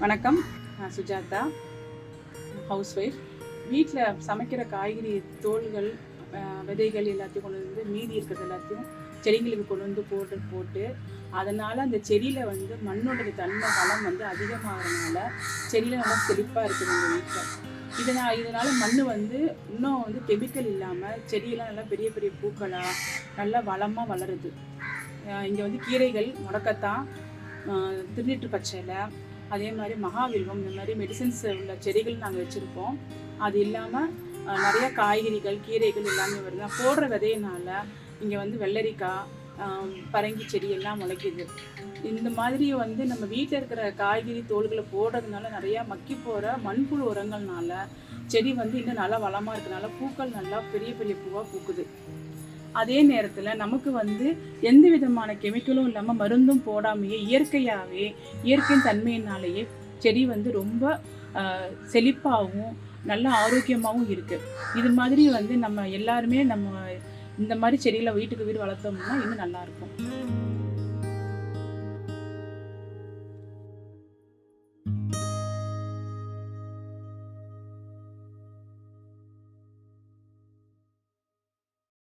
வணக்கம். நான் Sujatha, house wife. வீட்டில் சமைக்கிற காய்கறி தோல்கள், விதைகள் எல்லாத்தையும் கொண்டு வந்து மீதி இருக்கிறது எல்லாத்தையும் செடிங்களுக்கு கொண்டு வந்து போட்டு அதனால் அந்த செடியில் வந்து மண்ணோட தன்மை வளம் வந்து அதிகமாகறதுனால செடியில் நல்லா செழிப்பாக இருக்குது எங்கள் வீட்டில். இதனால் மண் வந்து இன்னும் வந்து கெமிக்கல் இல்லாமல் செடியெல்லாம் நல்லா பெரிய பெரிய பூக்களாக நல்லா வளமாக வளருது. இங்கே வந்து கீரைகள், முடக்கத்தான், திருநீற்று பச்சைலை, அதே மாதிரி மகாவில்வம், இந்த மாதிரி மெடிசன்ஸ் உள்ள செடிகள் நாங்கள் வச்சுருக்கோம். அது இல்லாமல் நிறையா காய்கறிகள், கீரைகள் எல்லாமே வருது. நான் போடுற விதையினால் இங்கே வந்து வெள்ளரிக்காய், பரங்கி செடி எல்லாம் முளைக்குது. இந்த மாதிரி வந்து நம்ம வீட்டில் இருக்கிற காய்கறி தோல்களை போடுறதுனால நிறையா மக்கி போகிற மண்புழு உரங்கள்னால செடி வந்து இன்னும் நல்லா வளமாக இருக்கிறதுனால பூக்கள் நல்லா பெரிய பெரிய பூவாக பூக்குது. அதே நேரத்தில் நமக்கு வந்து எந்த விதமான கெமிக்கலும் இல்லாமல் மருந்தும் போடாமையே இயற்கையாகவே இயற்கையின் தன்மையினாலேயே செடி வந்து ரொம்ப செழிப்பாகவும் நல்ல ஆரோக்கியமாகவும் இருக்குது. இது மாதிரி வந்து நம்ம எல்லாருமே இந்த மாதிரி செடிகளை வீட்டுக்கு வீடு வளர்த்தோம்னா இன்னும் நல்லாயிருக்கும்.